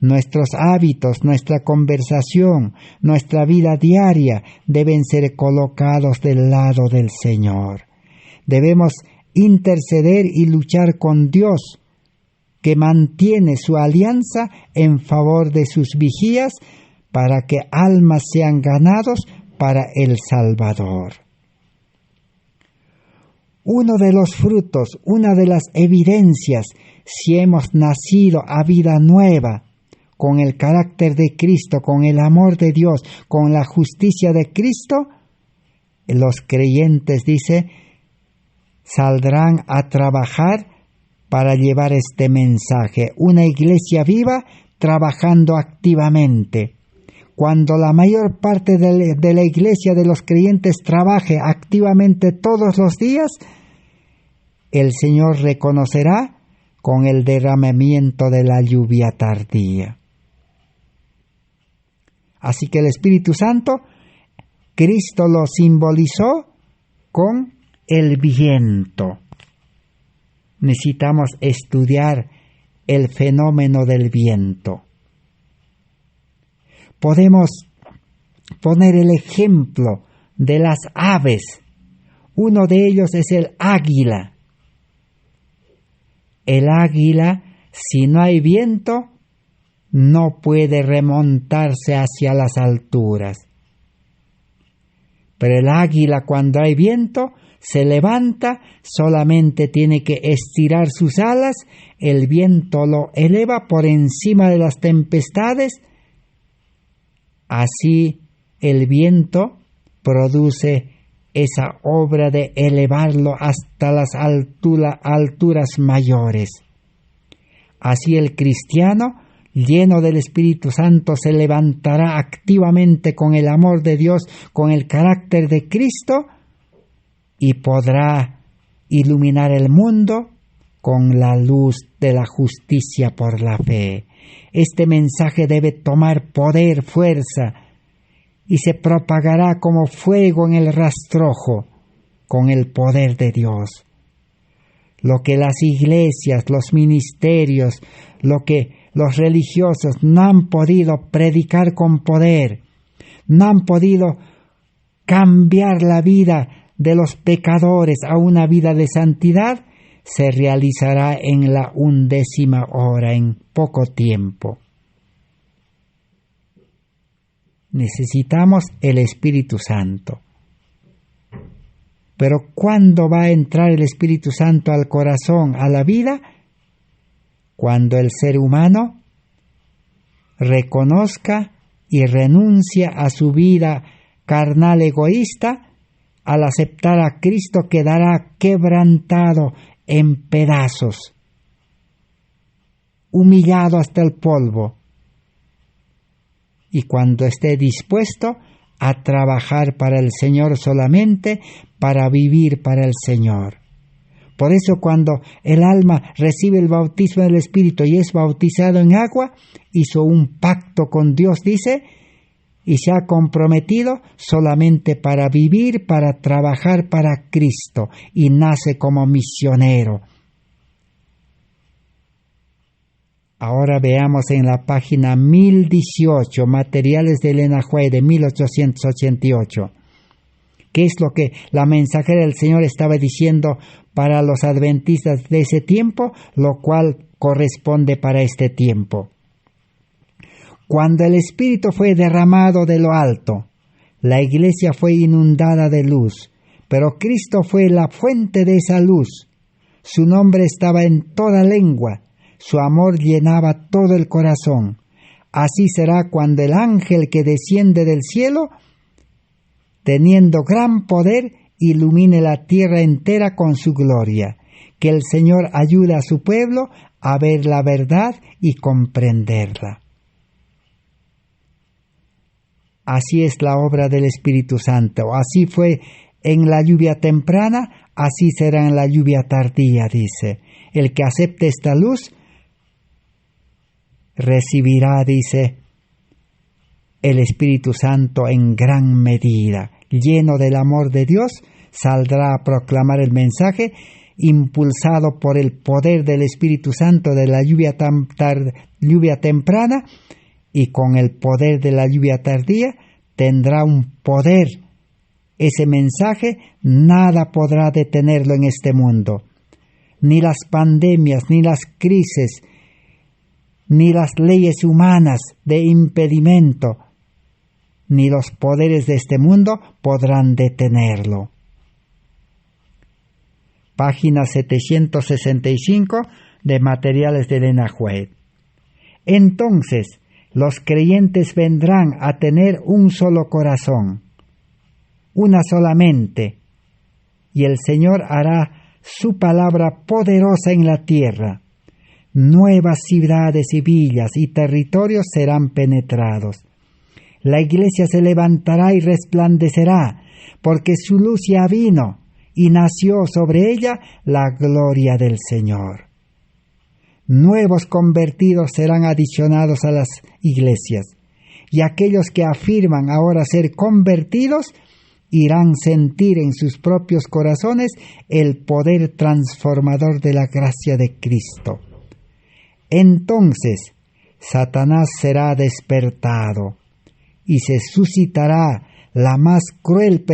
Nuestros hábitos, nuestra conversación, nuestra vida diaria deben ser colocados del lado del Señor. Debemos interceder y luchar con Dios, que mantiene su alianza en favor de sus vigías para que almas sean ganados para el Salvador. Uno de los frutos, una de las evidencias, si hemos nacido a vida nueva, con el carácter de Cristo, con el amor de Dios, con la justicia de Cristo, los creyentes, dice, saldrán a trabajar para llevar este mensaje. Una iglesia viva trabajando activamente. Cuando la mayor parte de la iglesia de los creyentes trabaje activamente todos los días, el Señor reconocerá con el derramamiento de la lluvia tardía. Así que el Espíritu Santo, Cristo lo simbolizó con el viento. Necesitamos estudiar el fenómeno del viento. Podemos poner el ejemplo de las aves. Uno de ellos es el águila. El águila, si no hay viento, no puede remontarse hacia las alturas. Pero el águila, cuando hay viento, se levanta, solamente tiene que estirar sus alas, el viento lo eleva por encima de las tempestades. Así el viento produce esa obra de elevarlo hasta las alturas mayores. Así el cristiano, lleno del Espíritu Santo, se levantará activamente con el amor de Dios, con el carácter de Cristo, y podrá iluminar el mundo con la luz de la justicia por la fe. Este mensaje debe tomar poder, fuerza, y se propagará como fuego en el rastrojo con el poder de Dios. Lo que las iglesias, los ministerios, lo que los religiosos no han podido predicar con poder, no han podido cambiar la vida de los pecadores a una vida de santidad, se realizará en la 11ª hora, en poco tiempo. Necesitamos el Espíritu Santo. Pero ¿cuándo va a entrar el Espíritu Santo al corazón, a la vida? Cuando el ser humano reconozca y renuncia a su vida carnal egoísta. Al aceptar a Cristo quedará quebrantado en pedazos, humillado hasta el polvo, y cuando esté dispuesto a trabajar para el Señor solamente, para vivir para el Señor. Por eso cuando el alma recibe el bautismo del Espíritu y es bautizado en agua, hizo un pacto con Dios, dice, y se ha comprometido solamente para vivir, para trabajar para Cristo, y nace como misionero. Ahora veamos en la página 1018, Materiales de Elena White de 1888. ¿Qué es lo que la mensajera del Señor estaba diciendo para los adventistas de ese tiempo, lo cual corresponde para este tiempo? Cuando el Espíritu fue derramado de lo alto, la iglesia fue inundada de luz, pero Cristo fue la fuente de esa luz. Su nombre estaba en toda lengua, su amor llenaba todo el corazón. Así será cuando el ángel que desciende del cielo, teniendo gran poder, ilumine la tierra entera con su gloria. Que el Señor ayude a su pueblo a ver la verdad y comprenderla. Así es la obra del Espíritu Santo. Así fue en la lluvia temprana, así será en la lluvia tardía, dice. El que acepte esta luz recibirá, dice, el Espíritu Santo en gran medida. Lleno del amor de Dios, saldrá a proclamar el mensaje, impulsado por el poder del Espíritu Santo de la lluvia temprana, y con el poder de la lluvia tardía tendrá un poder. Ese mensaje nada podrá detenerlo en este mundo. Ni las pandemias, ni las crisis, ni las leyes humanas de impedimento, ni los poderes de este mundo podrán detenerlo. Página 765 de Materiales de Elena White. Entonces, los creyentes vendrán a tener un solo corazón, una sola mente, y el Señor hará su palabra poderosa en la tierra. Nuevas ciudades y villas y territorios serán penetrados. La iglesia se levantará y resplandecerá, porque su luz ya vino, y nació sobre ella la gloria del Señor. Nuevos convertidos serán adicionados a las iglesias, y aquellos que afirman ahora ser convertidos irán a sentir en sus propios corazones el poder transformador de la gracia de Cristo. Entonces Satanás será despertado y se suscitará la más cruel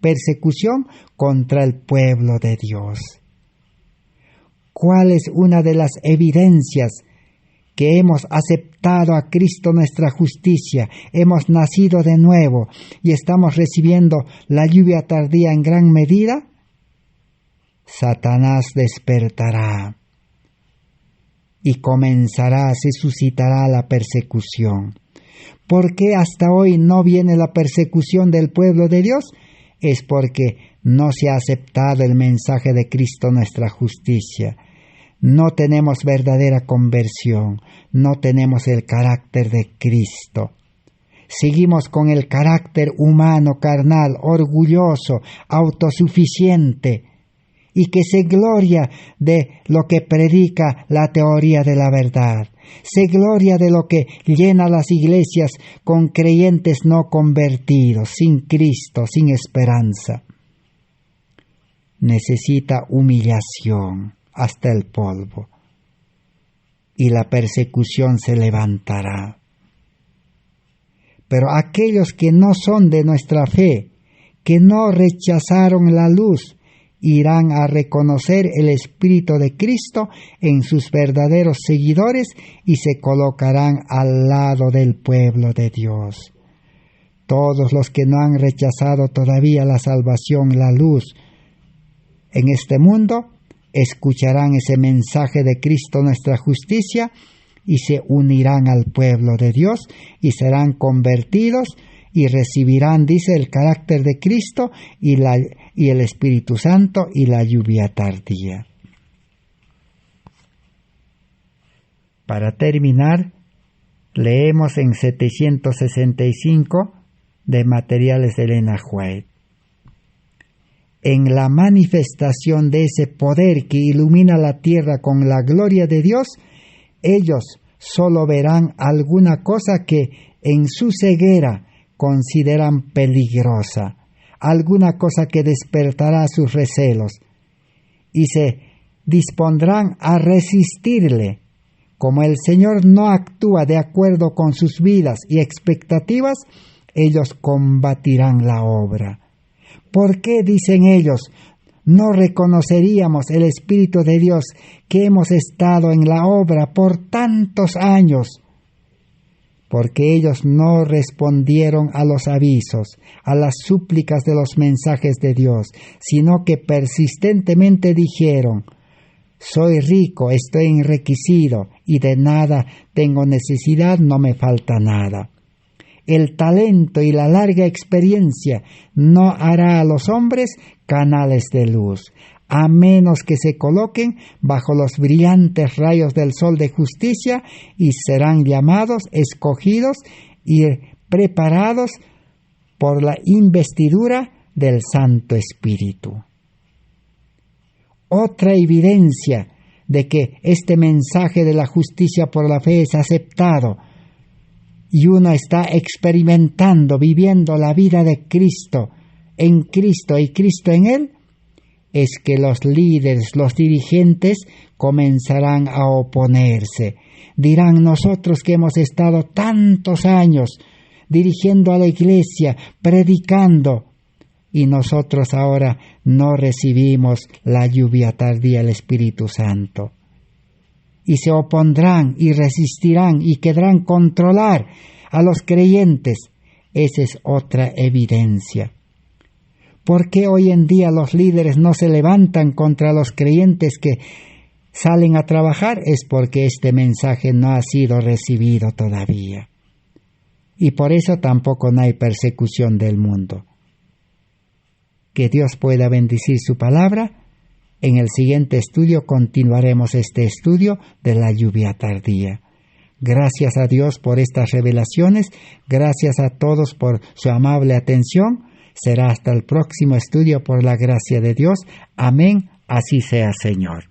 persecución contra el pueblo de Dios. ¿Cuál es una de las evidencias que hemos aceptado a Cristo nuestra justicia, hemos nacido de nuevo y estamos recibiendo la lluvia tardía en gran medida? Satanás despertará y se suscitará la persecución. ¿Por qué hasta hoy no viene la persecución del pueblo de Dios? Es porque no se ha aceptado el mensaje de Cristo nuestra justicia. No tenemos verdadera conversión, no tenemos el carácter de Cristo. Seguimos con el carácter humano, carnal, orgulloso, autosuficiente, y que se gloria de lo que predica la teoría de la verdad. Se gloria de lo que llena las iglesias con creyentes no convertidos, sin Cristo, sin esperanza. Necesita humillación hasta el polvo, y la persecución se levantará. Pero aquellos que no son de nuestra fe, que no rechazaron la luz, irán a reconocer el Espíritu de Cristo en sus verdaderos seguidores y se colocarán al lado del pueblo de Dios. Todos los que no han rechazado todavía la salvación, la luz, en este mundo, escucharán ese mensaje de Cristo nuestra justicia y se unirán al pueblo de Dios y serán convertidos y recibirán, dice, el carácter de Cristo y el Espíritu Santo y la lluvia tardía. Para terminar, leemos en 765 de Materiales de Elena White. En la manifestación de ese poder que ilumina la tierra con la gloria de Dios, ellos solo verán alguna cosa que en su ceguera consideran peligrosa, alguna cosa que despertará sus recelos, y se dispondrán a resistirle. Como el Señor no actúa de acuerdo con sus vidas y expectativas, ellos combatirán la obra. ¿Por qué, dicen ellos, no reconoceríamos el Espíritu de Dios que hemos estado en la obra por tantos años? Porque ellos no respondieron a los avisos, a las súplicas de los mensajes de Dios, sino que persistentemente dijeron: soy rico, estoy enriquecido y de nada tengo necesidad, no me falta nada. El talento y la larga experiencia no hará a los hombres canales de luz, a menos que se coloquen bajo los brillantes rayos del sol de justicia y serán llamados, escogidos y preparados por la investidura del Santo Espíritu. Otra evidencia de que este mensaje de la justicia por la fe es aceptado y uno está experimentando, viviendo la vida de Cristo en Cristo y Cristo en él, es que los líderes, los dirigentes comenzarán a oponerse. Dirán: nosotros que hemos estado tantos años dirigiendo a la iglesia, predicando, y nosotros ahora no recibimos la lluvia tardía del Espíritu Santo. Y se opondrán y resistirán y querrán controlar a los creyentes. Esa es otra evidencia. ¿Por qué hoy en día los líderes no se levantan contra los creyentes que salen a trabajar? Es porque este mensaje no ha sido recibido todavía. Y por eso tampoco no hay persecución del mundo. Que Dios pueda bendecir su palabra. En el siguiente estudio continuaremos este estudio de la lluvia tardía. Gracias a Dios por estas revelaciones. Gracias a todos por su amable atención. Será hasta el próximo estudio por la gracia de Dios. Amén. Así sea, Señor.